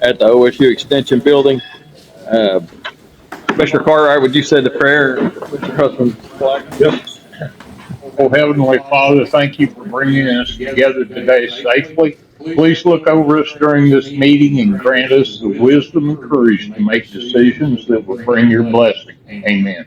at the OSU Extension Building. Uh, Commissioner Cartwright, would you say the prayer? Mr. Hudson? Yes. Oh, Heavenly Father, thank you for bringing us together today safely. Please look over us during this meeting and grant us the wisdom and courage to make decisions that will bring your blessing. Amen.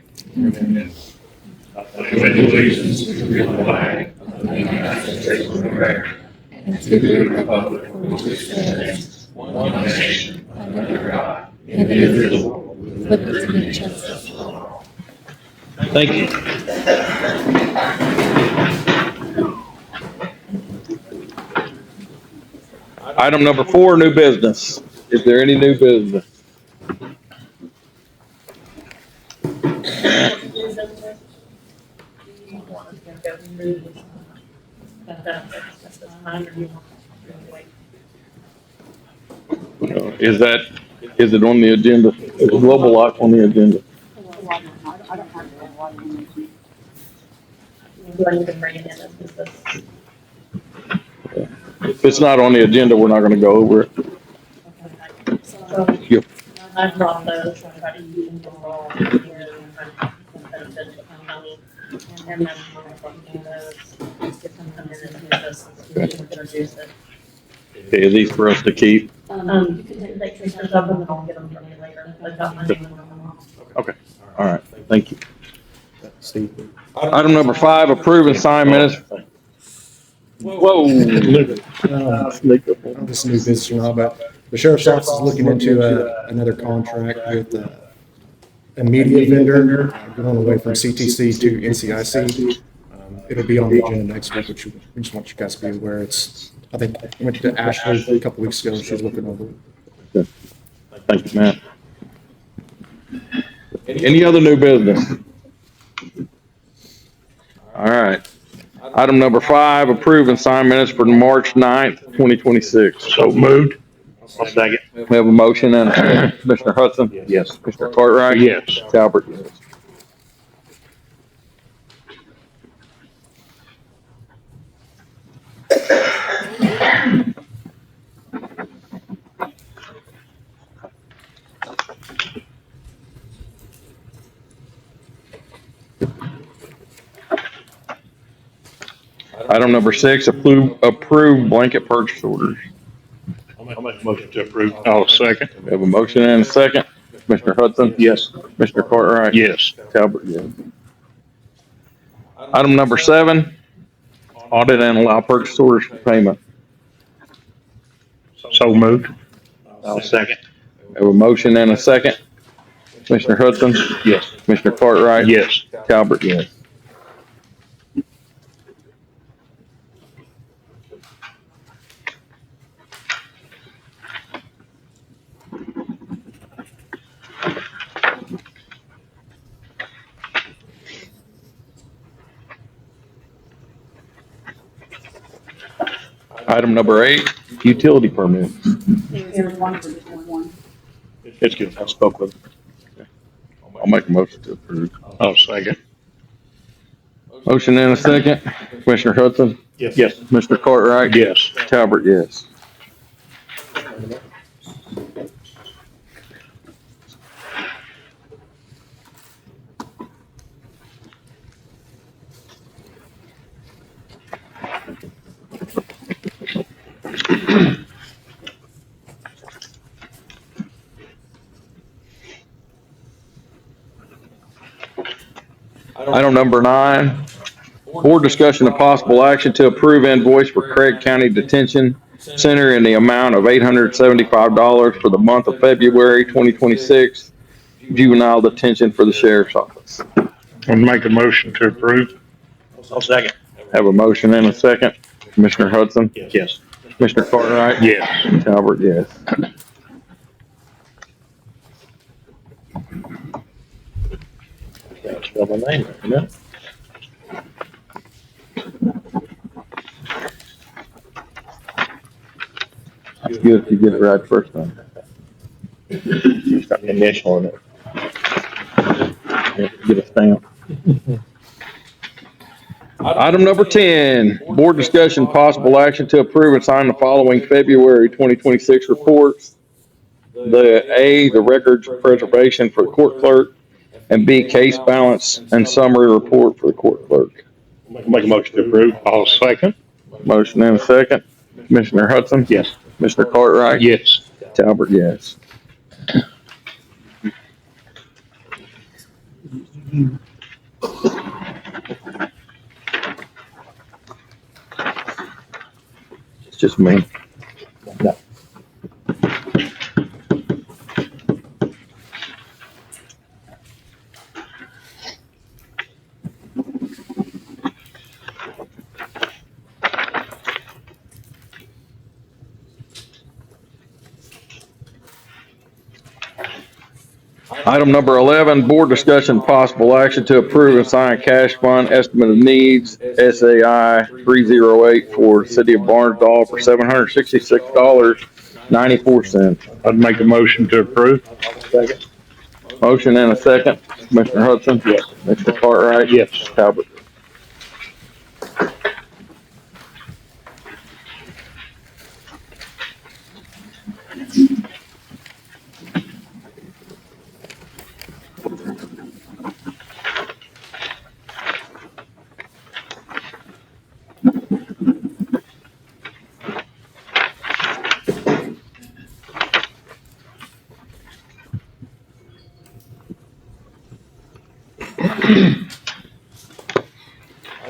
Pledge allegiance to the flag of the United States of America and to the republic for which it stands, one nation, under God, indivisible, with liberty and justice for all. Thank you. Item number 4, new business. Is there any new business? Is it on the agenda? Is Global Lock on the agenda? Do I need to bring it in as business? If it's not on the agenda, we're not going to go over it. So Yep. I brought those, try to use them all here, benefit the county, and then those, get them in and do this, introduce it. Okay, are these for us to keep? You can take pictures of them and I'll get them from you later. They've got my name on them. Okay, all right, thank you. Item number 5, approve and sign minutes. Whoa. This is new business or not, but the sheriff's office is looking into another contract with a media vendor, going away from CTC to NCIC. It'll be on the agenda next week, which we just want you guys to be aware. I think I went to Ashley a couple weeks ago, and she was looking over it. Thank you, Matt. Any other new business? All right. Item number 5, approve and sign minutes for March 9th, 2026. So moved. I'll second. We have a motion and a second. Commissioner Hudson? Yes. Commissioner Cartwright? Yes. Talbert? Yes. Item number 6, approve blanket purchase orders. I'll make a motion to approve. I'll second. We have a motion and a second. Commissioner Hudson? Yes. Commissioner Cartwright? Yes. Talbot, yes. Item number 7, audit and allow purchase orders for payment. So moved. I'll second. We have a motion and a second. Commissioner Hudson? Yes. Commissioner Cartwright? Yes. Talbot, yes. Item number 8, utility permit. Here's one for one. It's good. I spoke with him. I'll make a motion to approve. I'll second. Motion and a second. Commissioner Hudson? Yes. Mr. Cartwright? Yes. Talbot, yes. Item number 9, board discussion of possible action to approve invoice for Craig County Detention Center in the amount of $875 for the month of February 2026, juvenile detention for the sheriff's office. I'll make a motion to approve. I'll second. Have a motion and a second. Commissioner Hudson? Yes. Commissioner Cartwright? Yes. Talbot, yes. Spell my name, you know? It's good if you get it right first time. It's got the initial in it. Get a stamp. Item number 10, board discussion, possible action to approve and sign the following February 2026 reports. the records preservation for the court clerk, and B, case balance and summary report for the court clerk. Make a motion to approve. I'll second. Motion and a second. Commissioner Hudson? Yes. Commissioner Cartwright? Yes. Talbot, yes. It's just me. Item number 11, board discussion possible action to approve and sign cash fund estimate of needs, SAI 308 for City of Barnesdall for $766.94. I'd make a motion to approve. Second. Motion and a second. Commissioner Hudson? Yes. Mr. Cartwright? Yes. Talbot?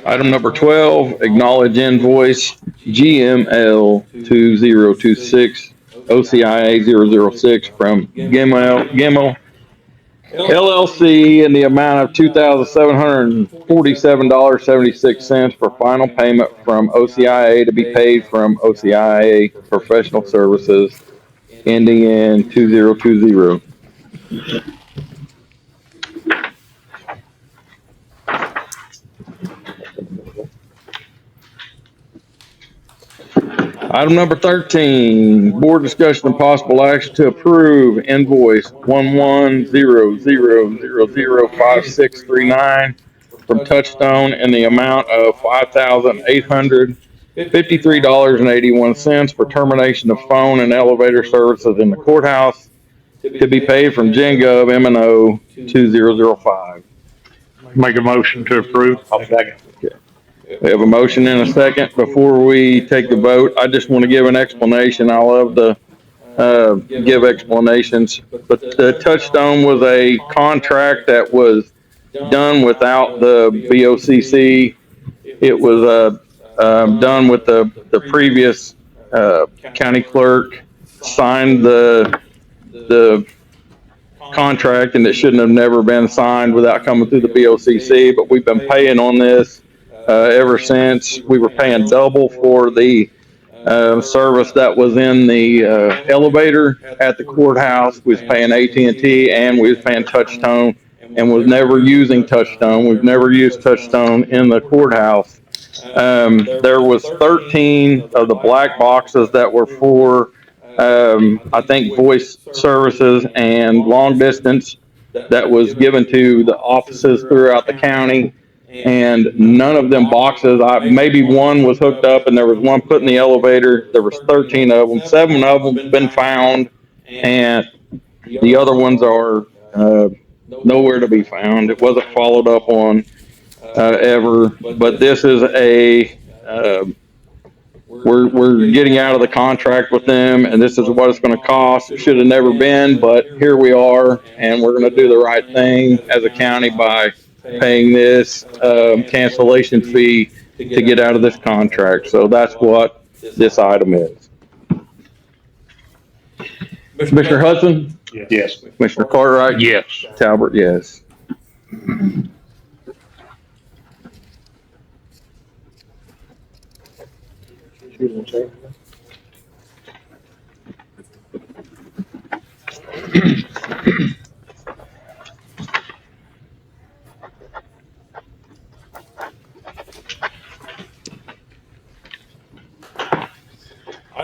Item number 12, acknowledge invoice GML 2026 OCIA 006 from Gimmel LLC in the amount of $2,747.76 for final payment from OCIA to be paid from OCIA Professional Services ending in 2020. Item number 13, board discussion and possible action to approve invoice 1100005639 from Touchstone in the amount of $5,853.81 for termination of phone and elevator services in the courthouse to be paid from GenGov M&O 2005. Make a motion to approve. I'll second. We have a motion and a second. Before we take the vote, I just want to give an explanation. I love to give explanations, but the Touchstone was a contract that was done without the BOCC. It was done with the previous county clerk signed the contract, and it shouldn't have never been signed without coming through the BOCC. But we've been paying on this ever since. We were paying double for the service that was in the elevator at the courthouse. We was paying AT&T and we was paying Touchstone, and was never using Touchstone. We've never used Touchstone in the courthouse. There was 13 of the black boxes that were for I think voice services and long distance that was given to the offices throughout the county. And none of them boxes, maybe one was hooked up and there was one put in the elevator. There was 13 of them. 7 of them have been found, and the other ones are nowhere to be found. It wasn't followed up on ever. But this is we're getting out of the contract with them, and this is what it's going to cost. It should have never been, but here we are, and we're going to do the right thing as a county by paying this cancellation fee to get out of this contract. So that's what this item is. Commissioner Hudson? Yes. Commissioner Cartwright? Yes. Talbot, yes.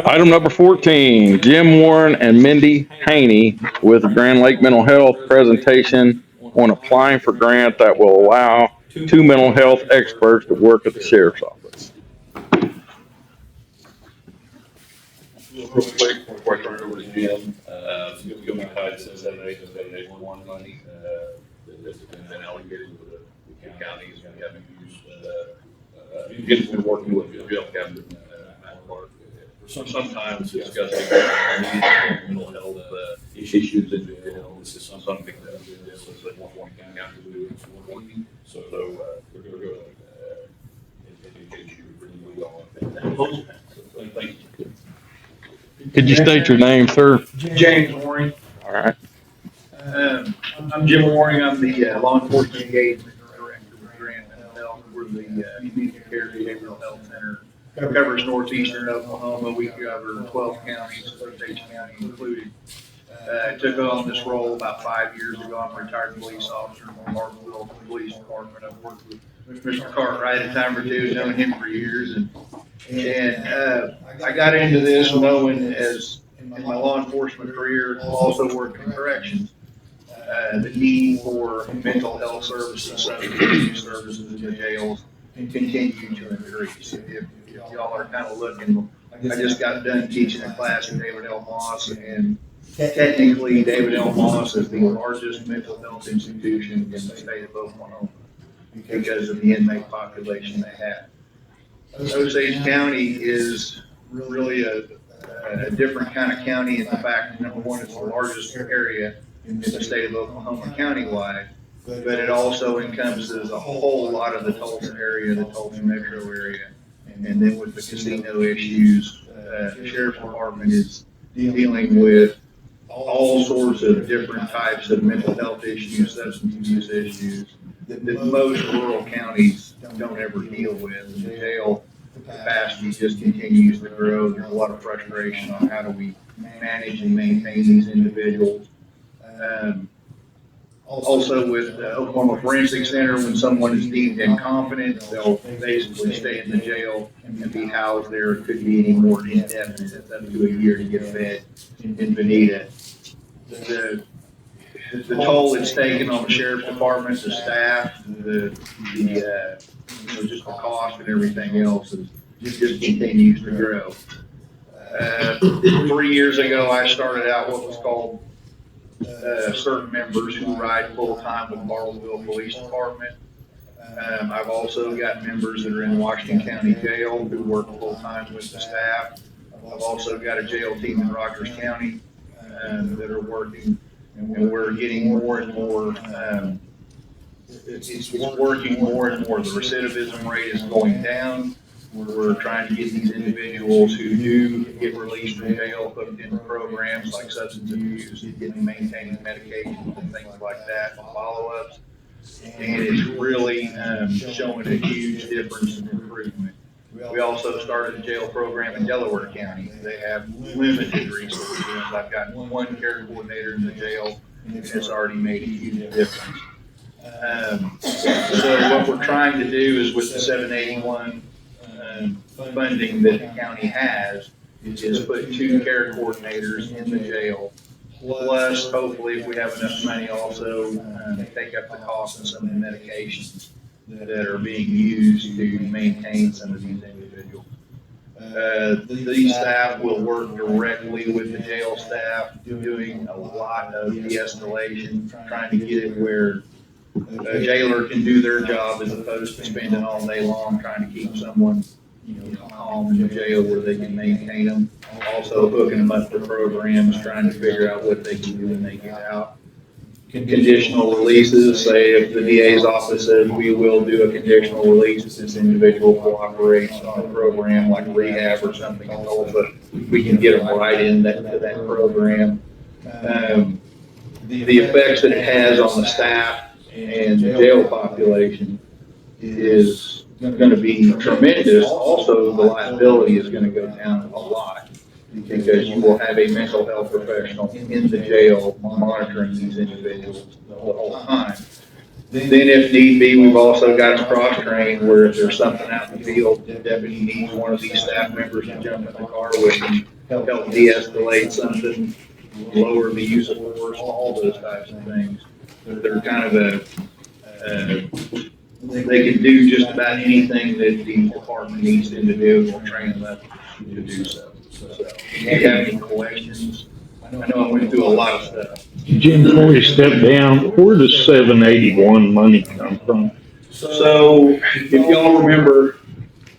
Item number 14, Jim Warren and Mindy Haney with Grand Lake Mental Health presentation on applying for grant that will allow 2 mental health experts to work at the sheriff's office. Real quick, before I turn it over to Jim, it's going to be tied to 781 money, that's been allocated to the county is going to have used. Jim's been working with the jail captain, Matt Clark, for sometimes discussing mental health issues in jail. This is something that this is what one county to do. So we're going to educate you really well on that. So thank you. Could you state your name, sir? James Waring. All right. I'm Jim Waring. I'm the law enforcement engagement director with Grand Mental Health. We're the community care behavioral health center. Covers northeastern Oklahoma. We cover 12 counties, Osage County included. I took on this role about 5 years ago. I'm a retired police officer in the Martinsville Police Department. I've worked with Mr. Cartwright a time or two, known him for years, and I got into this knowing as in my law enforcement career, also worked in corrections, the need for mental health services, substance abuse services in the jails continue to increase. If y'all are kind of looking, I just got done teaching a class with David L. Moss, and technically David L. Moss is the largest mental health institution in the state of Oklahoma because of the inmate population they have. Osage County is really a different kind of county in the fact that, number one, it's the largest area in the state of Oklahoma countywide, but it also encompasses a whole lot of the Tulsa area, the Tulsa metro area. And then with the casino issues, the sheriff's department is dealing with all sorts of different types of mental health issues, substance abuse issues that most rural counties don't ever deal with. The jail capacity just continues to grow. There's a lot of frustration on how do we manage and maintain these individuals. Also with the Oklahoma Forensic Center, when someone is deemed incompetent, they'll basically stay in the jail and be housed there. It could be any more indefinite, it's up to a year to get fed in Veneta. The toll it's taken on the sheriff's department, the staff, just the cost and everything else just continues to grow. 3 years ago, I started out what was called certain members who ride full-time with Bartlesville Police Department. I've also got members that are in Washington County Jail who work full-time with the staff. I've also got a jail team in Rogers County that are working, and we're getting more and more, it's working more and more. The recidivism rate is going down. We're trying to get these individuals who do get released from jail hooked into programs like substance abuse, getting maintaining medications and things like that, follow-ups. And it's really showing a huge difference in improvement. We also started a jail program in Delaware County. They have limited resources. I've got one care coordinator in the jail, and it's already made a huge difference. So what we're trying to do is with the 781 funding that the county has is put 2 care coordinators in the jail. Plus, hopefully, if we have enough money, also take up the cost of some of the medications that are being used to maintain some of these individuals. These staff will work directly with the jail staff, doing a lot of de-escalation, trying to get it where a jailer can do their job as opposed to spending all day long trying to keep someone, calm in the jail where they can maintain them. Also hooking them up to programs, trying to figure out what they can do when they get out. Conditional releases, say if the DA's office says we will do a conditional release if this individual cooperates on a program like rehab or something, but we can get them right in to that program. The effects that it has on the staff and the jail population is going to be tremendous. Also, the liability is going to go down a lot because you will have a mental health professional in the jail monitoring these individuals the whole time. Then if need be, we've also got them cross-trained where if there's something out in the field, the deputy needs one of these staff members to jump in the car with him, help de-escalate something, lower the use of force, all those types of things. They're kind of they can do just about anything that the department needs them to do. We'll train them up to do so. So, if you have any questions, I know I went through a lot of stuff. Jim, before you step down, where does 781 money come from? So, if y'all remember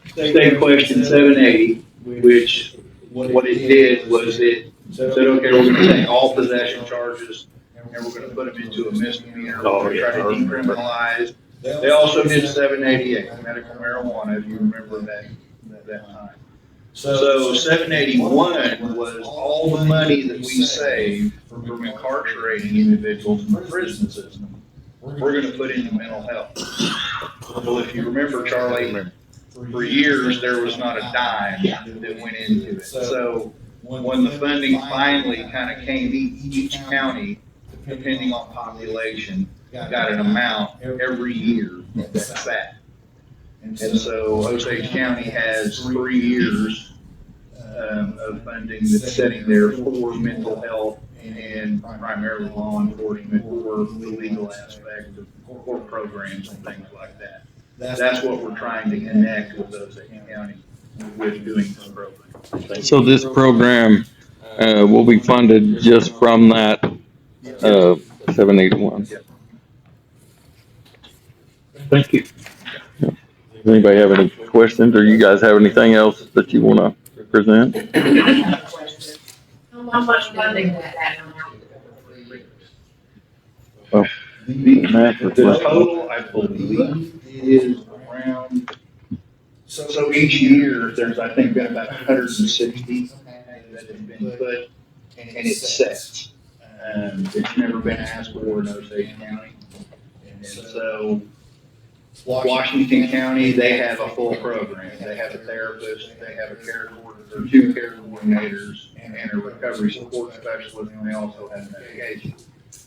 state question 780, which what it did was it said, okay, we're gonna take all possession charges and we're gonna put them into a misdemeanor, we're gonna try to decriminalize. They also did 788, medical marijuana, if you remember that time. So 781 was all the money that we saved from incarcerating individuals in the prison system. We're gonna put into mental health. Well, if you remember, Charlie, for years, there was not a dime that went into it. So when the funding finally kind of came, each county, depending on population, got an amount every year that's that. And so Osage County has 3 years of funding that's sitting there for mental health and primarily law enforcement for the legal aspect of court programs and things like that. That's what we're trying to connect with Osage County with doing this program. So this program, will be funded just from that, 781. Thank you. Does anybody have any questions, or you guys have anything else that you wanna present? How much funding would that amount? The total, I believe, is around, so each year, there's, I think, been about 160 that have been put, and it's set. It's never been asked for in Osage County. And so Washington County, they have a full program. They have a therapist, they have a care coordinator, 2 care coordinators, and a recovery support specialist, and they also have medication.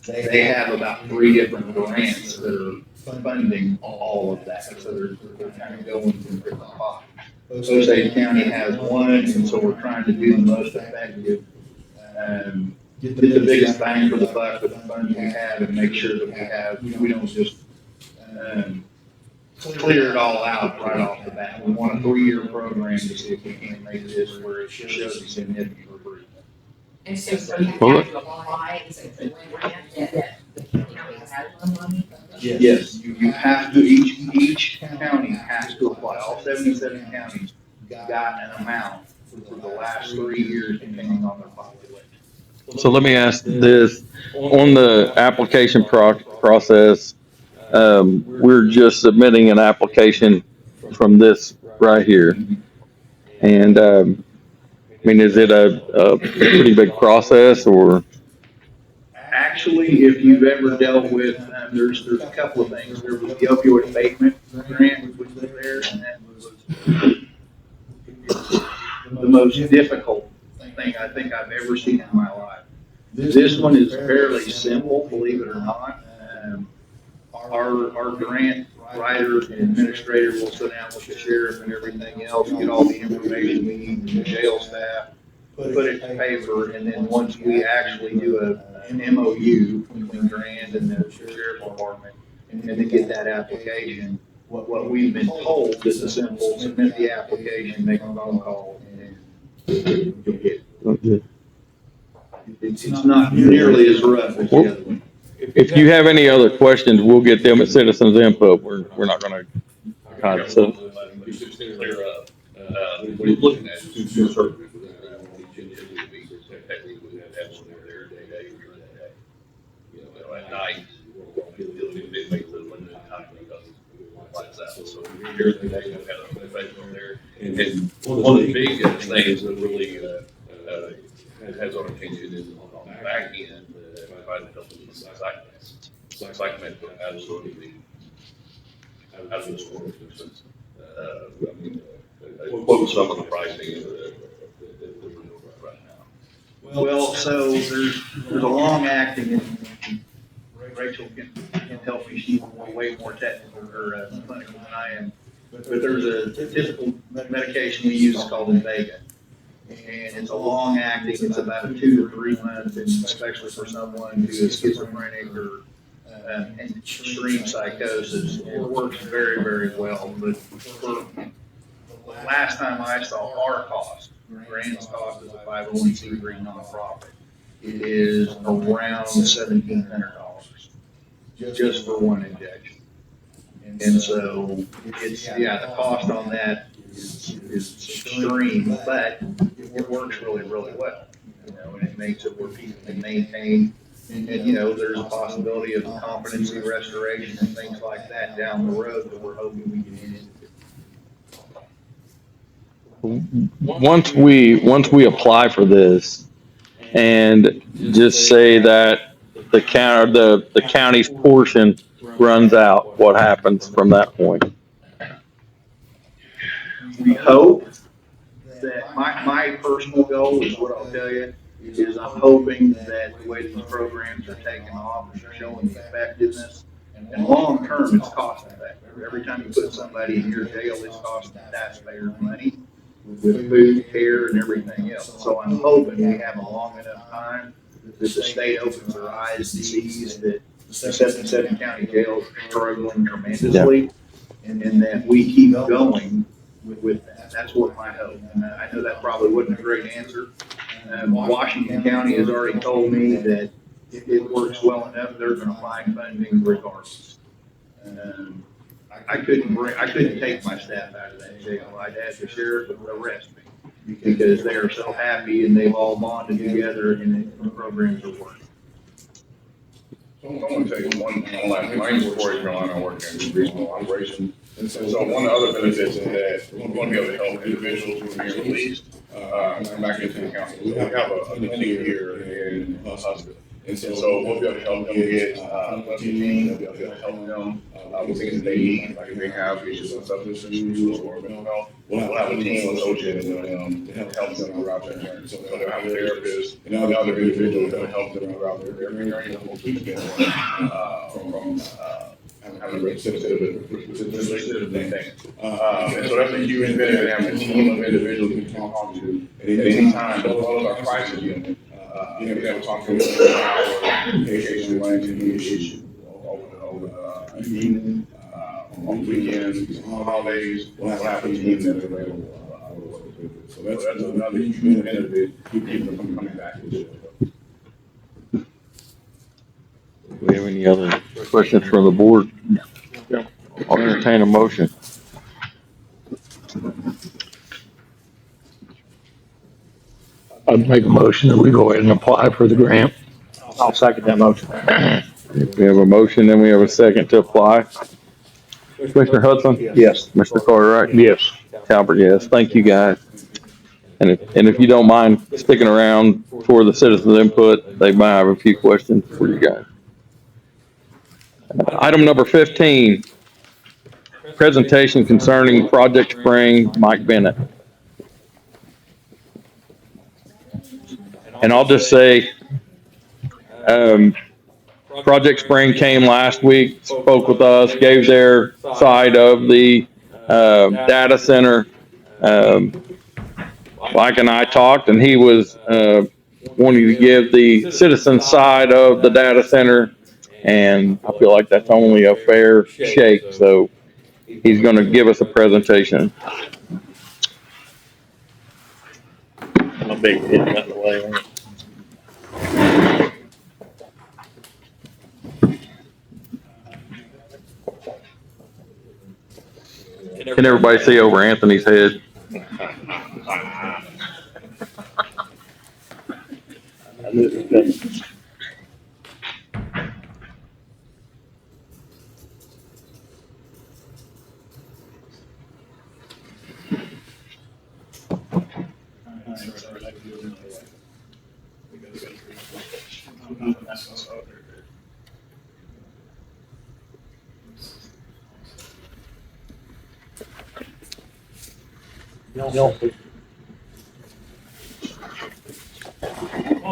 They have about 3 different grants that are funding all of that, so they're kind of going from different pots. Osage County has one, and so we're trying to do the most effective, get the biggest bang for the buck with the funds we have and make sure that we don't just, clear it all out right off the bat. We want a 3-year program to see if we can make this where it shows a significant improvement. And so you have to apply, and so the grant that the county has one money. Yes, you have to, each county has to apply, all 77 counties got an amount for the last 3 years depending on their population. So let me ask this, on the application process, we're just submitting an application from this right here. And, I mean, is it a pretty big process, or? Actually, if you've ever dealt with, there's a couple of things. There was the opioid abatement grant, which was there, and that was the most difficult thing I think I've ever seen in my life. This one is fairly simple, believe it or not. Our grant writer and administrator will sit down with the sheriff and everything else, get all the information we need from the jail staff, put it to paper, and then once we actually do an MOU between Grand and the sheriff's department, and then get that application, what we've been told is a simple, submit the application, make a phone call, and then you'll get it. It's not nearly as rough as the other one. If you have any other questions, we'll get them at Citizens Input. We're not gonna kind of, so. Just to clear up, what he's looking at is 2 services. Technically, we have to have one there day, during the day. You know, at night, we're dealing with inmates that are limited time because of lights out. So during the day, we've got a professional there. And one of the big things that really has our attention is on the back end, trying to help with the psychometric absolutely out of this world. I mean, what was some of the pricing that we're doing right now? Well, so there's a long acting, and Rachel can help me, she's way more technical or clinical than I am. But there's a typical medication we use called Invega. And it's a long acting, it's about 2 to 3 months, and especially for someone who is schizophrenic or extreme psychosis, it works very, very well. But for the last time I saw our cost, grants cost as a 501c3 nonprofit is around $1,700 just for one injection. And so it's, yeah, the cost on that is extreme, but it works really, really well. You know, and it makes it where people can maintain, and, you know, there's a possibility of competency restoration and things like that down the road that we're hoping we can get into. Once we apply for this and just say that the county's portion runs out, what happens from that point? We hope that, my personal goal is what I'll tell you, is I'm hoping that the way these programs are taking off and showing the effectiveness, and long term, it's cost effective. Every time you put somebody in your jail, it's costing taxpayers money with food, care, and everything else. So I'm hoping we have a long enough time that the state opens their eyes and sees that the 77 county jails are struggling tremendously, and that we keep going with that. That's what my hope. And I know that probably wasn't a great answer. Washington County has already told me that if it works well enough, they're gonna find funding regardless. I couldn't take my staff out of that jail. I'd have the sheriff arrest me because they are so happy and they've all bonded together and the programs are working. So I'm gonna tell you one last, my name's Corey Carolina, I work in regional operations. And so one of the other benefits is that we're gonna be able to help individuals who are being released, come back into the council. We have a clinic here in Huntsville. And so we'll be able to help them get, team, we'll be able to help them, with things that they need, like if they have issues with substance use or mental health. We'll have a team associated with them to help them throughout their journey. So they'll have a therapist and other individuals that will help them throughout their journey, and we'll keep them, from having a recidivism thing. And so that's a huge benefit, having a team of individuals we can talk to at any time, as well as our crisis unit. You know, we have to talk to them in case we run into any issue over the evening, on weekends, on holidays, we'll have a team that's available. So that's another huge benefit, keep people from coming back to jail. Do we have any other questions from the board? No. I'll entertain a motion. I'd make a motion that we go ahead and apply for the grant. I'll second that motion. If we have a motion, then we have a second to apply. Commissioner Hudson? Yes. Mr. Cartwright? Yes. Talbot, yes. Thank you, guys. And if you don't mind sticking around for the citizens' input, they might have a few questions for you guys. Item number 15, presentation concerning Project Spring, Mike Bennett. And I'll just say, Project Spring came last week, spoke with us, gave their side of the data center. Mike and I talked, and he was wanting to give the citizen side of the data center, and I feel like that's only a fair shake. So he's going to give us a presentation. I'm a big hit out the way. Can everybody see over Anthony's head? I knew it was coming.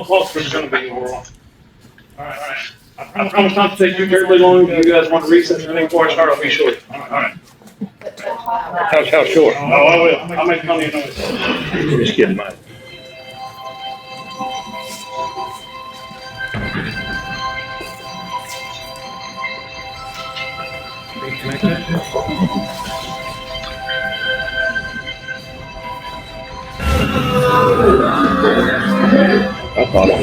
Most of it's gonna be oral. All right. I promise not to take you terribly long. If you guys want to recess or anything before I start, I'll be short. All right. How short? Oh, I will. I'll make plenty of noise. Just kidding, Mike. I thought it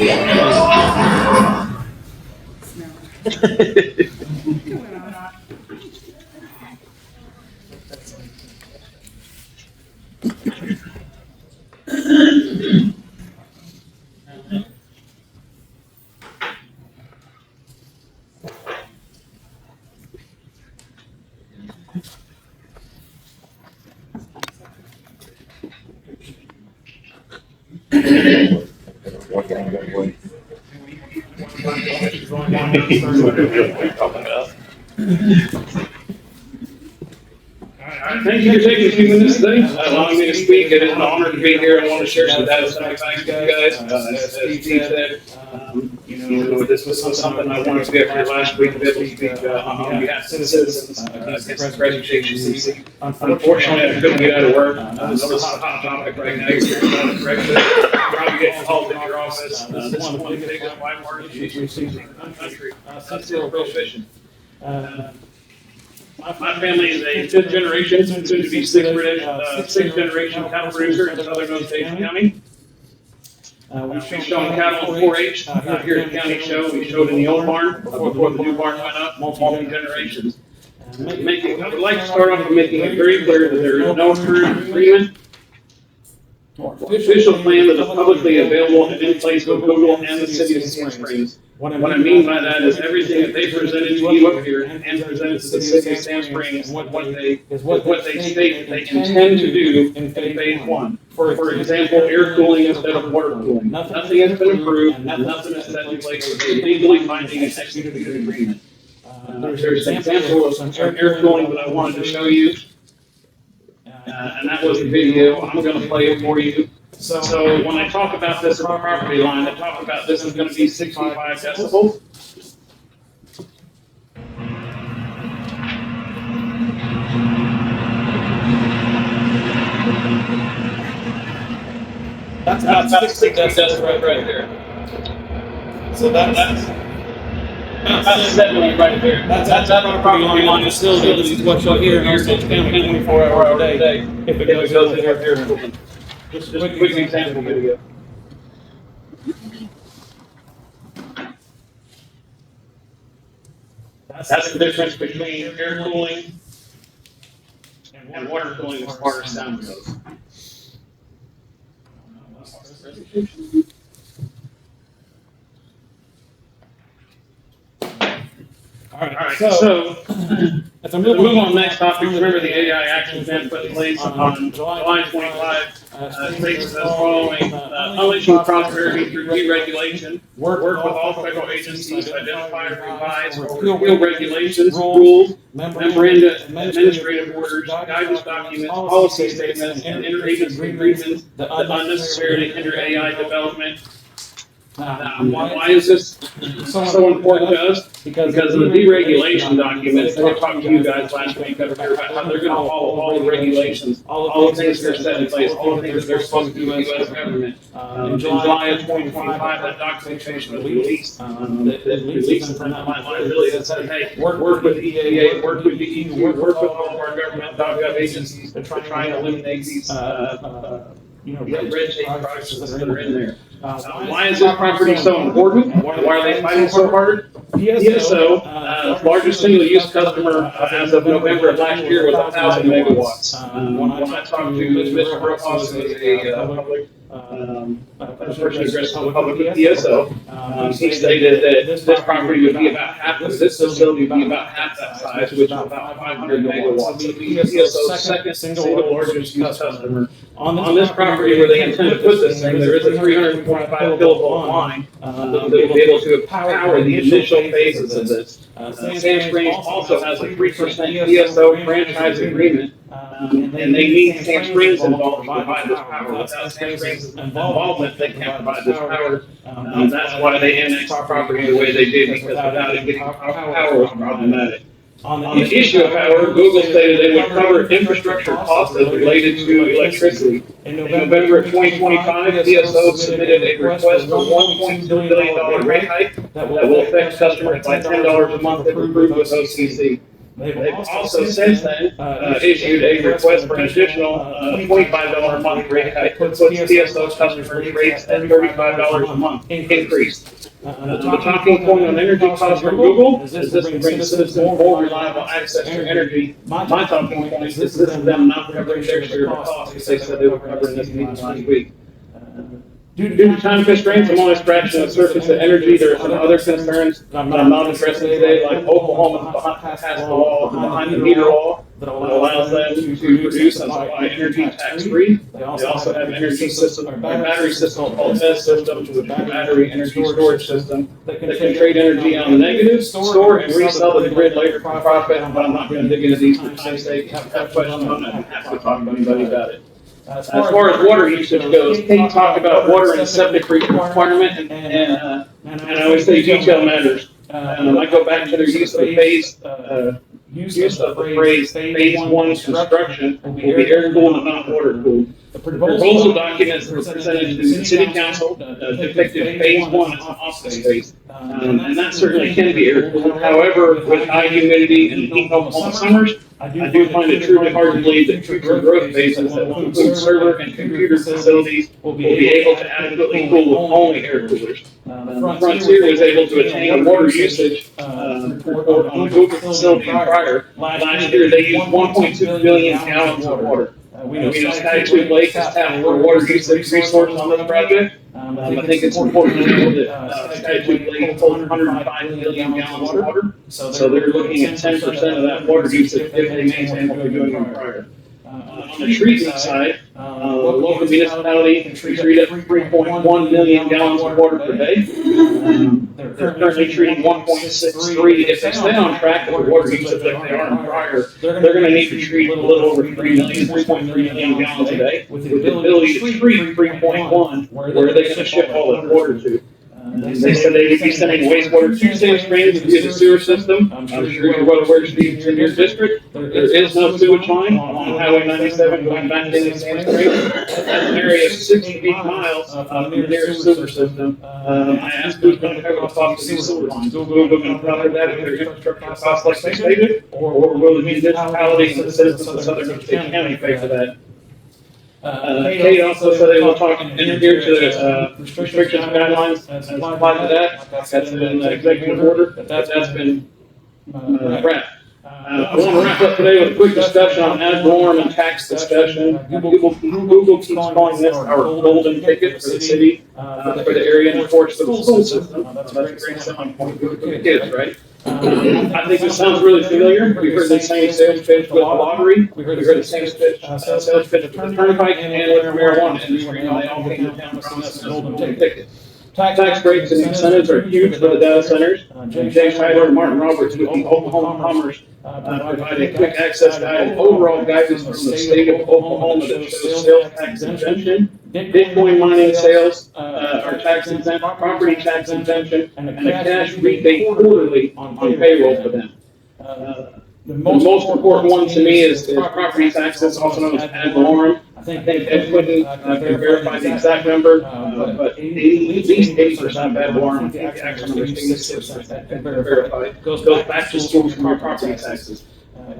Thank you for taking a few minutes today, allowing me to speak. It is an honor to be here. I want to share some data science with you guys. As Steve said, this was something I wanted to be up here last week to be able to speak on behalf of citizens against the presentation CC. Unfortunately, I couldn't get out of work. This is a hot topic right now. You're hearing about it, Brexit. Probably getting called into your office. This is one of the biggest bipartisan issues in the country. Still prohibition. My family is a fifth generation, soon to be sixth generation cattle producer in southern Osage County. We've shown cattle in 4-H here at the county show. We showed in the old barn before the new barn went up, multi generations. I would like to start off by making it very clear that there is no current agreement or official plan that is publicly available and in place with Google and the city of Sand Springs. What I mean by that is everything that they presented to you up here and presented to the city of Sand Springs is what they state they intend to do in phase one. For example, air cooling instead of water cooling. Nothing has been approved, and nothing is set in place with a legally binding and executed agreement. There's an example of some air cooling that I wanted to show you. And that was the video. I'm going to play it for you. So when I talk about this at the property line, I talk about this is going to be 65 decibels. That's 60 decibels right there. So that's 70 right there. That's on the property line. It's still what you'll hear in our Osage County 24 hours a day if it goes in there. Just a quick example video. That's the difference between air cooling and water cooling as far as sound goes. All right, so as I move on to the next topic, remember the AI action plan put in place on July 25. States as following, unleashing prosperity through deregulation, work with all federal agencies to identify, revise, or repeal regulations, rules, memoranda, administrative orders, guidance documents, policy statements, and interagency agreements that unnecessarily hinder AI development. Why is this so important to us? Because in the deregulation documents, I talked to you guys last week up here about how they're going to follow all the regulations, all the things that are set in place, all the things that they're supposed to do with the U.S. government. In July of 2025, that documentation was released. That released from that liability that said, hey, work with the EAA, work with the EU, work with all of our government.gov agencies to try and eliminate these red tape practices that are in there. Why is this property so important? Why are they fighting so hard? PSO, largest single-use customer as of November of last year was 1,000 megawatts. When I talked to Mr. Rojas, who is a person who addressed the public with PSO, he stated that this property would be about half, this facility would be about half that size, which is about 500 megawatts. So PSO's second single largest use customer. On this property where they intend to put this thing, there is a 325 kilovolt line that will be able to power the initial phases of this. Sand Springs also has a 3% PSO franchise agreement, and they need Sand Springs involved to provide this power. Without Sand Springs' involvement, they can't provide this power. That's why they annexed property the way they did, because without it getting power was problematic. On the issue of power, Google stated they would cover infrastructure costs as related to electricity. In November of 2025, PSO submitted a request for $1.2 billion rate hike that will affect customers by $10 a month if approved with OCC. They've also since then issued a request for an additional $25 a month rate hike, that puts PSO customers' rates at $35 a month increase. The talking point on energy costs for Google is this to bring citizens more reliable access to energy. My talking point is this is them not covering their share of the costs they said they were covering this meeting last week. Due to time constraints, I'm only scratching the surface of energy. There are some other concerns that I'm not addressing today, like Oklahoma has the law behind the meter law that allows them to produce and supply energy tax-free. They also have energy system, or battery system called TES system, which is a battery energy storage system that can trade energy on the negative, store and resell to the grid later for profit. But I'm not going to dig into these for time's sake. Have questions on that, I'm happy to talk to anybody about it. As far as water usage goes, Kate talked about water and septic requirement, and I always say detail matters. I go back to their use of the phrase phase one construction will be air cooled and not water cooled. The proposal documents were presented to the city council depicted phase one as an office space, and that certainly can be air cooled. However, with high humidity and heat Oklahoma summers, I do find it truly hard to believe that future growth phases that will include server and computer facilities will be able to adequately cool with only air coolers. Frontier was able to attain a water usage report on the Google facility prior. Last year, they used 1.2 billion gallons of water. We know Skytube Lake is tapped for water usage resource on this project. I think it's important to know that Skytube Lake holds 105 million gallons of water. So they're looking at 10% of that water usage if they maintain what they're doing prior. On the treatment side, the local municipality can treat up 3.1 million gallons of water per day. They're currently treating 1.63. If they stay on track with the water usage like they are prior, they're going to need to treat a little over 3.3 million gallons a day, with the ability to treat 3.1. Where are they going to ship all the water to? They said they would be sending wastewater to Sand Springs via the sewer system. I'm sure you're well aware, Steve, in your district. There is no sewage line on Highway 97 going back into Sand Springs. That's an area of 68 miles from the nearest sewer system. I asked who's going to cover the cost of these sewer lines. Google going to cover that with their infrastructure costs like they stated, or will the municipalities and the citizens of Southern County pay for that? Kate also said they will adhere to the restrictions and guidelines as applied to that. That's in the executive order, that's been wrapped. I want to wrap up today with a quick discussion on ad valorem and tax discussion. Google keeps calling this our golden ticket for the city, for the area, and of course for the school system. That's a great selling point for the kids, right? I think it sounds really familiar. We've heard the same sales pitch with the lottery. We heard the same sales pitch with the turnpike and with the marijuana industry. They all came to town promising us a golden ticket. Tax breaks and incentives are huge for the data centers. Jay Scheider and Martin Roberts with the Oklahoma Commerce provided quick access guide, overall guidance from the state of Oklahoma that shows sales tax exemption, Bitcoin mining sales are tax exempt, property tax exemption, and a cash rebate quarterly on payroll for them. The most important one to me is property taxes, also known as ad valorem. I think Ed Clinton can verify the exact number, but at least 80% of ad valorem, I think the actual number is 86%, can verify, goes back to schools from our property taxes.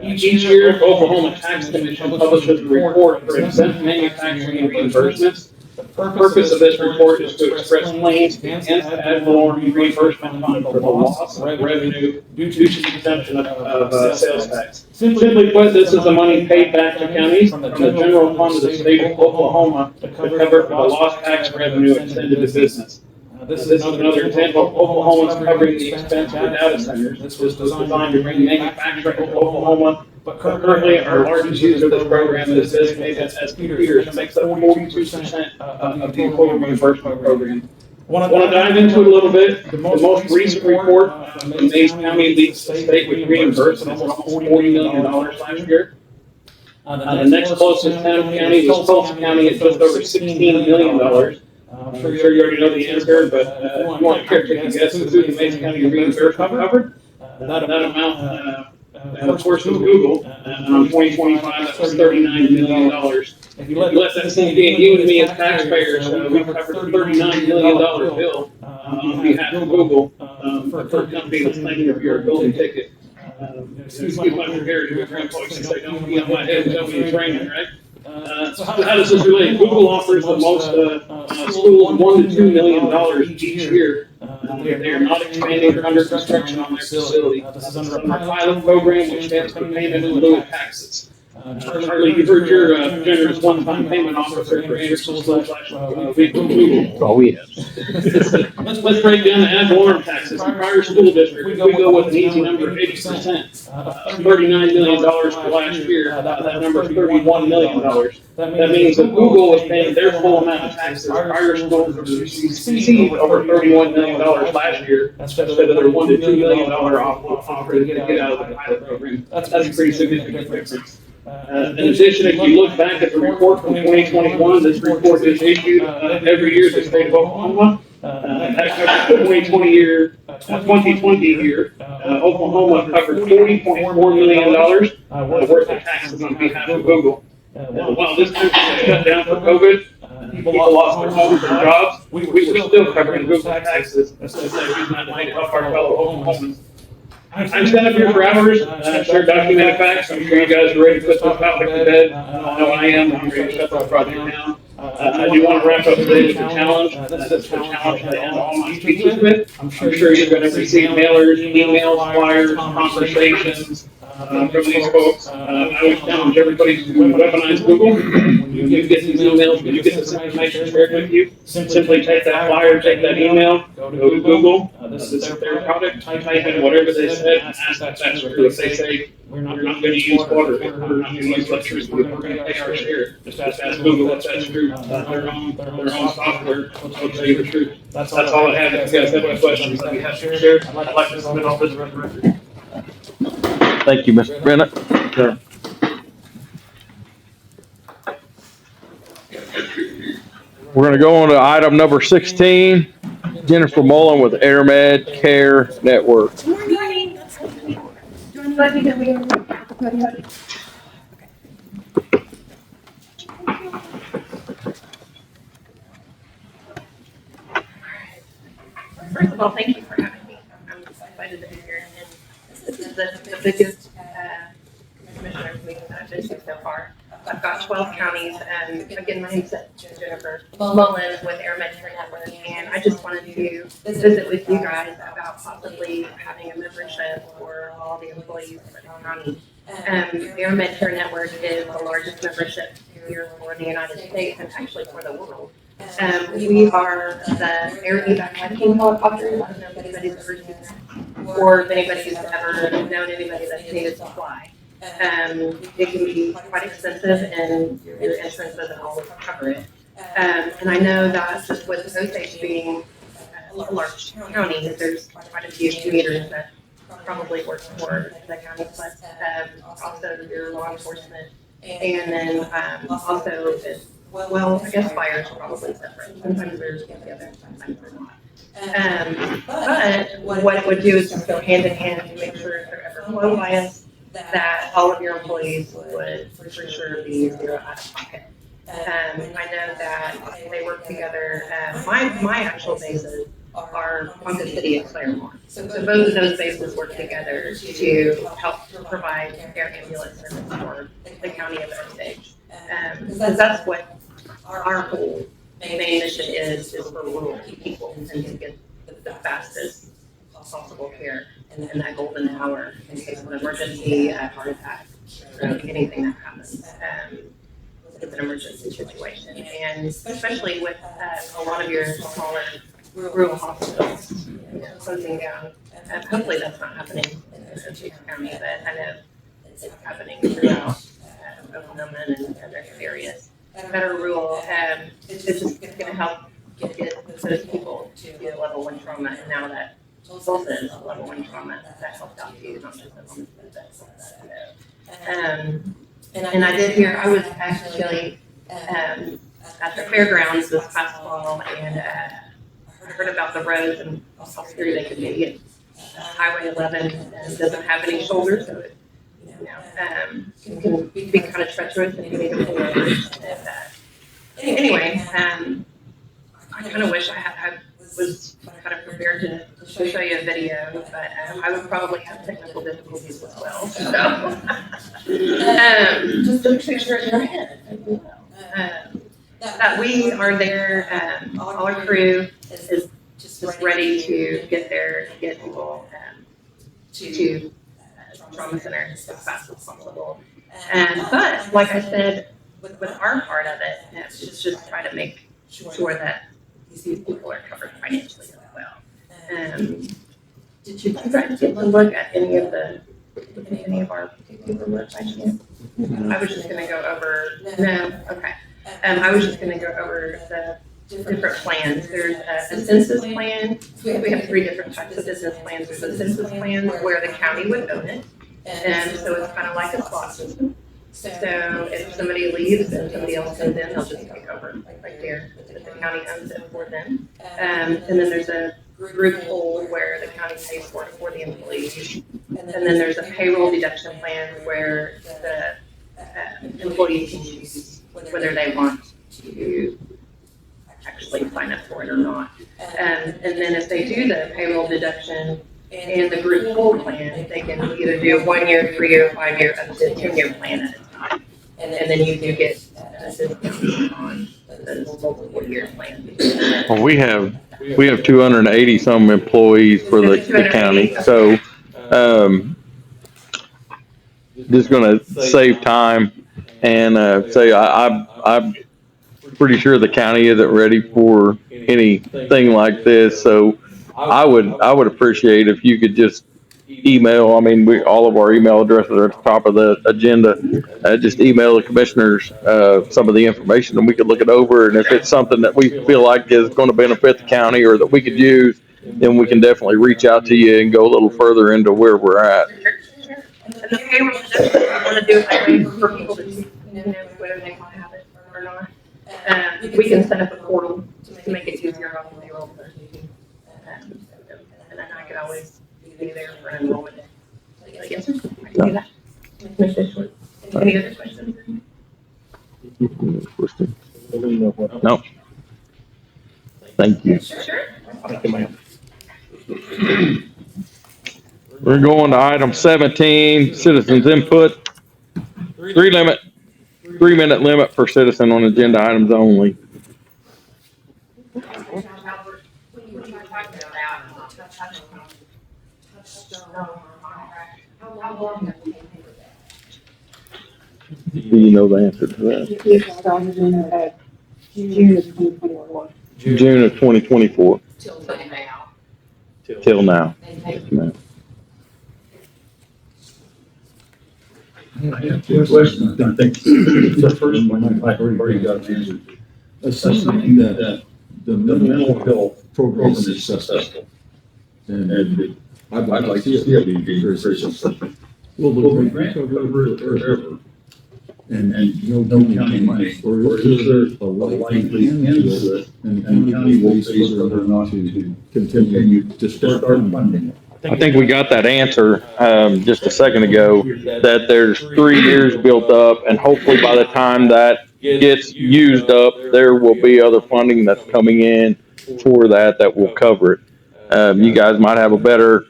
Each year, Oklahoma Tax Commission publishes a report for exempt manufacturing reimbursements. The purpose of this report is to express claims against ad valorem reimbursement fund for the loss of revenue due to the exemption of sales tax. Simply put, this is the money paid back to counties from the general fund of the state of Oklahoma to cover for the lost tax revenue extended to business. This is another example of Oklahoma's covering the expense for data centers. This was designed to bring manufacturing to Oklahoma, but currently our largest user of this program is designated as computers, and makes up 42% of the total reimbursement program. I want to dive into it a little bit. The most recent report from Mays County leads the state with reimbursement of almost $40 million last year. The next closest county was Tulsa County at just over $16 million. I'm sure you already know the answer, but if you want to take a guess who the Mason County reimbursement covered, that amount, of course, was Google, and on 2025, that was $39 million. If you let that sink in, you and me as taxpayers, we covered a $39 million bill on behalf of Google for a company that's claiming your golden ticket. Seems like my compared to your employees, since they don't be on my head, don't be training, right? So how does this relate? Google offers the most schools $1 to $2 million each year. They are not expanding or under construction on their facility. This is under a pilot program which stands for payment in lieu of taxes. Charlie, you've heard your generous one-time payment offer for Anderson School / Google. Oh, yes. Let's break down the ad valorem taxes. In prior school districts, we go with an easy number of 80%, $39 million for last year. That number is $31 million. That means that Google was paying their full amount of taxes. Prior schools received over $31 million last year instead of their $1 to $2 million offer to get out of the pilot program. That's a pretty significant difference. In addition, if you look back at the report from 2021, this report is issued every year to the state of Oklahoma. That covers the 2020 year. Oklahoma covered $40.4 million worth of taxes on behalf of Google. While this country was shut down for COVID, people lost their homes and jobs, we were still covering Google taxes instead of using that money to help our fellow Oklahomans. I've been up here for hours, shared documented facts. I'm sure you guys are ready to put this topic to bed. I know I am. I'm ready to shut this project down. I do want to wrap up today with a challenge. This is the challenge that I end all my speeches with. I'm sure you're going to receive mailers, emails, flyers, conversations from these folks. I would challenge everybody to weaponize Google. When you get these emails, when you get this information shared with you, simply take that flyer, take that email, go to Google. This is their product. Type in whatever they said and ask if that's true. If they say, we're not going to use water, we're not going to use electricity, we're going to pay our share. Just ask Google if that's true. Their own software will tell you the truth. That's all I have. If you guys have any questions that you have to share, I'd like to submit all this record. Thank you, Mr. Bennett. Sure. We're gonna go on to item number 16. Jennifer Mullen with AirMed Care Network. Good morning. Do you want to at the podium? First of all, thank you for having me. I'm excited to be here. And this is the biggest commissioners meeting that I've been to so far. I've got 12 counties, and again, my name's Jennifer Mullen with AirMed Care Network, and I just wanted to visit with you guys about possibly having a membership for all the employees for the county. AirMed Care Network is the largest membership here for the United States and actually for the world. We are the air evac Viking helicopters. I don't know if anybody's ever seen that, or if anybody's ever known anybody that's needed to fly. It can be quite expensive, and your insurance doesn't always cover it. And I know that just with Osage being a large county, that there's quite a few commuters that probably work for the county, but also your law enforcement, and then also well, I guess fire is probably separate. Sometimes they're together, sometimes they're not. But what it would do is just go hand in hand to make sure if they're ever flown by us, that all of your employees would for sure be zero out of pocket. I know that they work together. My actual bases are Ponca City and Claremore. So both of those bases work together to help provide air ambulance service for the county of Osage. Because that's what our whole main mission is for rural people and to get the fastest possible care in that golden hour in case of an emergency, a heart attack, or anything that happens. It's an emergency situation, and especially with a lot of your smaller rural hospitals closing down. Hopefully that's not happening in Osage County, but I know it's happening throughout Oklahoma and other areas that are rural. It's just going to help get those people to the level 1 trauma, and now that Tulsa is level 1 trauma, that helps out too, not just the ones that and I did hear, I was actually at the fairgrounds this past fall, and I heard about the roads and how scary they could be. And Highway 11 doesn't have any shoulders, so it can be kind of treacherous and you need to pull over. Anyway, I kind of wish I was kind of prepared to show you a video, but I would probably have technical difficulties as well. So, just a picture in your head. That we are there, all our crew is just ready to get there, get people to trauma center as fast as possible. But like I said, with our part of it, it's just try to make sure that these people are covered financially as well. Did you guys take a look at any of our paperwork by chance? I was just gonna go over, no, okay. I was just gonna go over the different plans. There's a census plan. We have 3 different types of business plans. There's a census plan where the county would own it. And so it's kind of like a slot system. So if somebody leaves and somebody else comes in, they'll just take over right there. The county owns it for them. And then there's a group pool where the county pays for it for the employees. And then there's a payroll deduction plan where the employees can choose whether they want to actually sign up for it or not. And then if they do the payroll deduction and the group pool plan, they can either do a 1-year, 3-year, 5-year, up to 10-year plan at a time. And then you do get assistance on the multiple year plan. Well, we have 280 some employees for the county, so, just gonna save time and, say I'm pretty sure the county isn't ready for anything like this, so I would appreciate if you could just email, I mean, all of our email addresses are at the top of the agenda. Just email the commissioners, some of the information and we could look it over. And if it's something that we feel like is going to benefit the county or that we could use, then we can definitely reach out to you and go a little further into where we're at. And the payroll deduction, I want to do it that way for people to know whether they want to have it or not. We can set up a portal to make it easier on the payroll person. And then I could always be there for an enrollment. Like, yes, sir, I can do that. Make this short. Any other questions? No. Thank you. Sure. We're going to item 17, citizens input. 3-minute limit per citizen on agenda items only. Do you know the answer to that? June of 2024. June of 2024. Till now. Thank you. I have 2 questions. I think the first one I've already got answered. Assuming that the mental health program is successful, and I'd like to see it be very successful. Will the grant cover it forever? And no county money, or is there a likely end to it, and the county will face whether or not to continue to start funding it? I think we got that answer, just a second ago, that there's 3 years built up and hopefully by the time that gets used up, there will be other funding that's coming in for that will cover it. You guys might have a better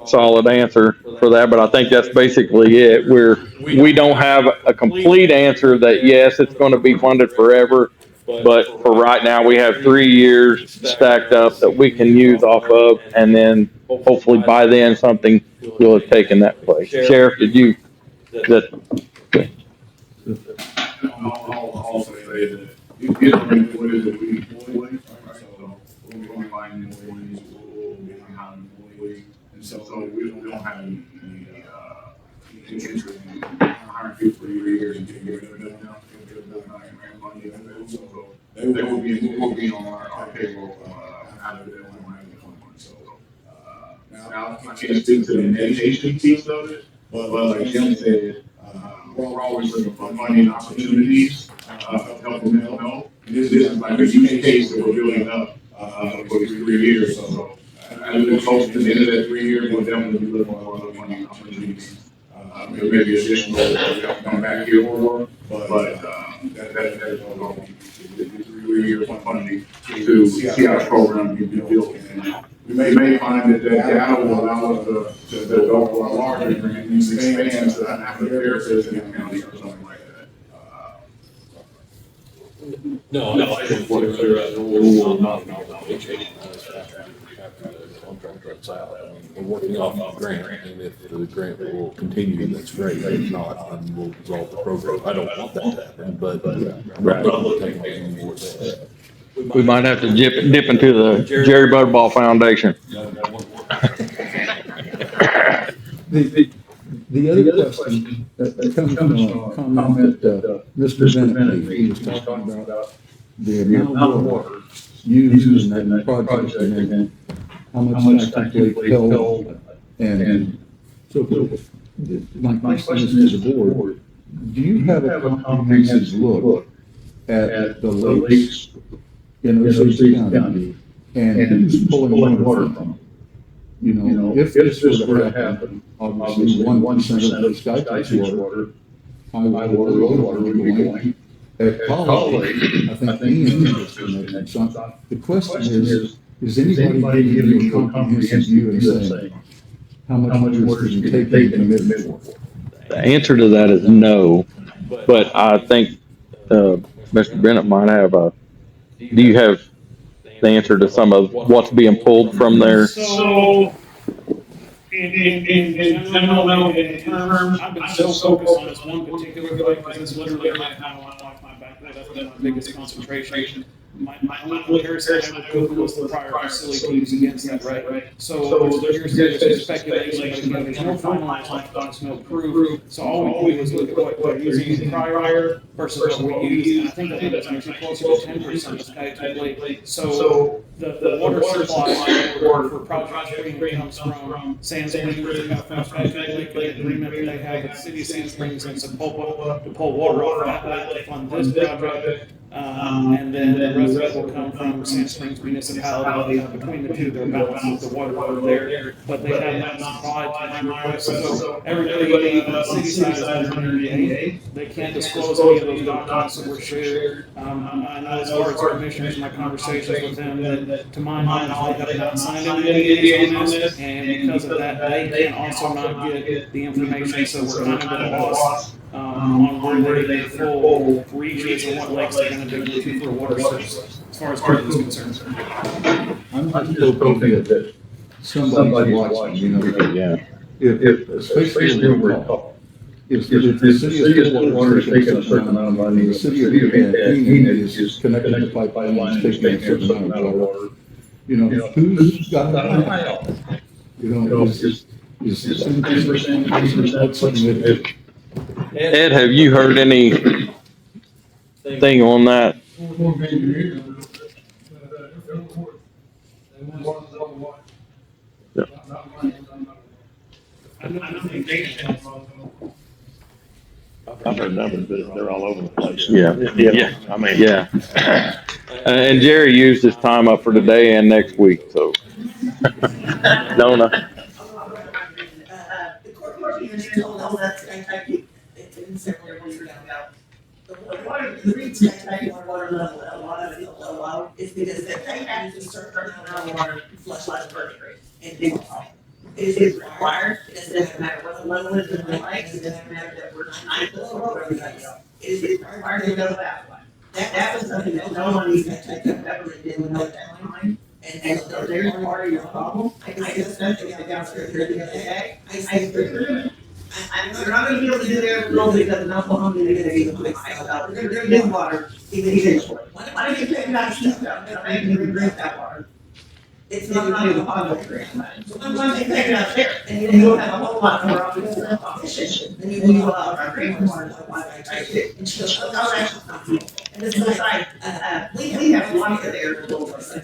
solid answer for that, but I think that's basically it. We don't have a complete answer that yes, it's going to be funded forever, but for right now we have 3 years stacked up that we can use off of, and then hopefully by then something will have taken that place. Sheriff, did you? I'll also say that if you get the employees that we employ, right, so we're going to find employees, we'll be behind employees, and so we don't have any interest in hiring people for years and getting rid of them now. So they will be on our payroll out of there when we're having the fund. So now I can't speak to the medication piece of it, but like Jim said, we're always looking for funding opportunities, helping mental health. And this is like a use case that we're building up for these 3 years. So as we close to the end of that 3 years, we'll definitely be looking for other funding opportunities. Maybe additional that we have to come back here for, but that is going to be 3 years of funding to see our program be built. And may find that that data will allow us to go for a larger grant and expand to after therapists in the county or something like that. No, I think what they're, we're not negotiating after the contract runs out. I mean, we're working off the grant, and if the grant will continue, that's great. If not, then we'll resolve the program. I don't want that to happen, but Right. we'll take on board that. We might have to dip into the Jerry Butterball Foundation. The other question that comes from a comment that Mr. Bennett made, he was talking about the amount of water used in that project and then how much actually fell and so forth. My question is to the board, do you have a comprehensive look at the lakes in Osage County and who's pulling water from them? You know, if this were to happen, obviously 1% of the Skytrax water, highway water, road water would be going. At College, I think Ian is connected. So the question is anybody giving you a comprehensive view and saying, how much water is being taken in the mid-war? The answer to that is no, but I think, Mr. Bennett might have do you have the answer to some of what's being pulled from there? So, in general, in terms, I've been so focused on this one particular lake, because it's literally my back, that's been my biggest concentration. My only hearsay I would go through was the prior facilities against that, right? So there's speculation, but again, there's no finalized thoughts, no proof. So all we do is look at what we're using prior versus what we use. And I think that it's actually closer to 10% of Skytrax Lake. So the water supply for Project Spring comes from Sand Springs, they got from Skytrax Lake, an agreement that they have with the city of Sand Springs and Sapulpa to pull water off that lake to fund this project. And then the rest of it will come from Sand Springs municipality. Between the two, they're balanced with the water over there, but they have not supplied to my request. So everybody on the city side is under NDA. They can't disclose any of those documents that were shared. I know as far as the commissioners, my conversations with them, that to my knowledge, they have not signed any NDAs on this, and because of that, they can also not get the information, so we're kind of at a loss on where they full reaches and what lakes they're gonna dig into for water source, as far as Cleveland is concerned. I'm just hoping that somebody's watching, you know. Yeah. If especially over a call, if the city of Stillwater is taking a certain amount of money, the city of Enid is connecting the pipeline and taking a certain amount of water, you know, who's got an eye on it? You know, is 10%, 20%, something that. Ed, have you heard anything on that? I've heard numbers, but they're all over the place. Yeah. Yeah, I mean. Yeah. And Jerry used his time up for today and next week, so. Nona. The court engineer told us that Skytrax, it's been several years ago. The reason Skytrax water level, a lot of it is low out, is because Skytrax is a certain amount of water flush out of Berkeley and dig off. It is required, it doesn't matter what the level is in the lakes, it doesn't matter that we're 9 foot or whatever it is. It is required to go that way. That was something that no one in Skytrax ever did with no time. And so there's part of your problem. I just don't think the downstairs here the other day. I say, you're not gonna be able to do their role because in Oklahoma, they're gonna be the place out. They're good water, eventually. Why don't you take it out of stuff, and you drink that water? It's not even a public grant. So once you take it out there, and you don't have a whole lot more opposition, then you will allow our drinking water to apply by trying to. And she goes, oh, that's not cool. And it's like, we have one of there,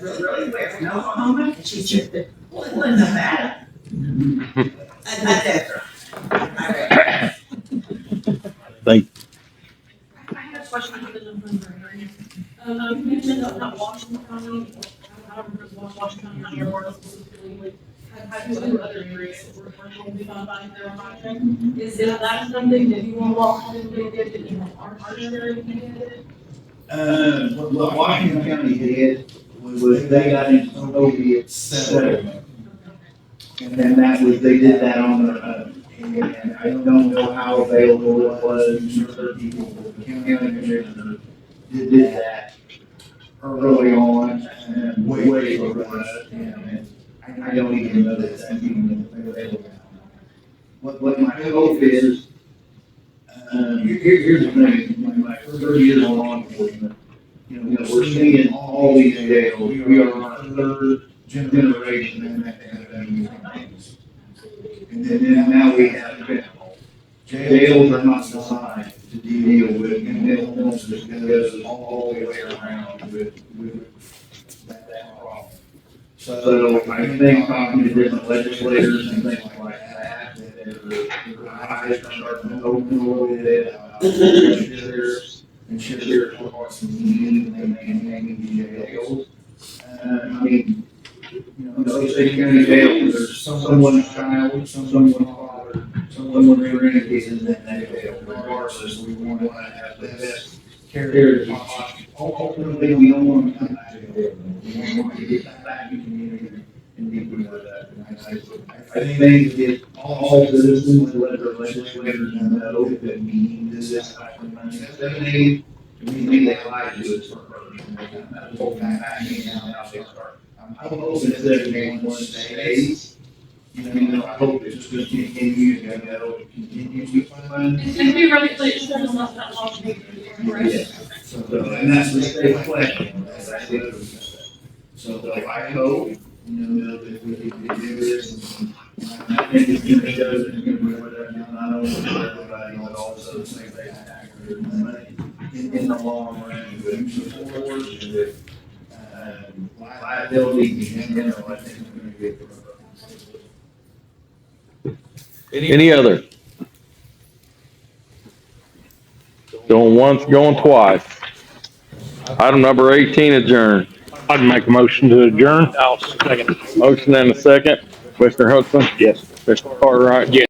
really, where, in Oklahoma, and she said, well, in Nevada. And that's it. Thank I have a question for the number. You mentioned about Washington County, Washington County or specifically, have you other areas that we're going to be funding their project? Is that something that you want Washington to get, that you want our share to get? What Washington County did was they got into an opiate settlement. And then that was, they did that on their own. And I don't know how available it was for other people, but the county commissioner did that early on and way before us. And I don't even know that that's even available. What my hope is, here's the thing, my 30 years of law enforcement, we're seeing all these jails. We are our third generation in that things. And then now we have fentanyl. Jails are not designed to deal with mental illness that goes all the way around with that problem. So I think talking to different legislators and things like that, that their eyes are starting to open a little bit about sheriffs and sheriff's departments needing and maintaining these jails. I mean, state county jails, there's someone's child, someone's father, someone's grandkids in that jail. Regardless, we want to have the best care possible. Ultimately, we don't want to come back to jail. We want to get back in the community and be with that. And I think if all citizens let their legislators know that we need this type of money, to me, they lie to us first. And that whole backing out, they start. I'm hoping that they one stays. I hope it's just continues to go, continues to fund. And to be really clear, it's not that long. Yeah. So, and that's the state question. So I hope, that we can do this. And I think it's gonna go, it's gonna be whatever, not only for everybody, but also save that money in the long run, with support, with, liability in general, I think it's gonna be a good program. Any other? Going once, going twice. Item number 18, adjourn. I'd make a motion to adjourn. I'll second. Motion and a second. Commissioner Hudson? Yes. Mr. Cartwright? Yes.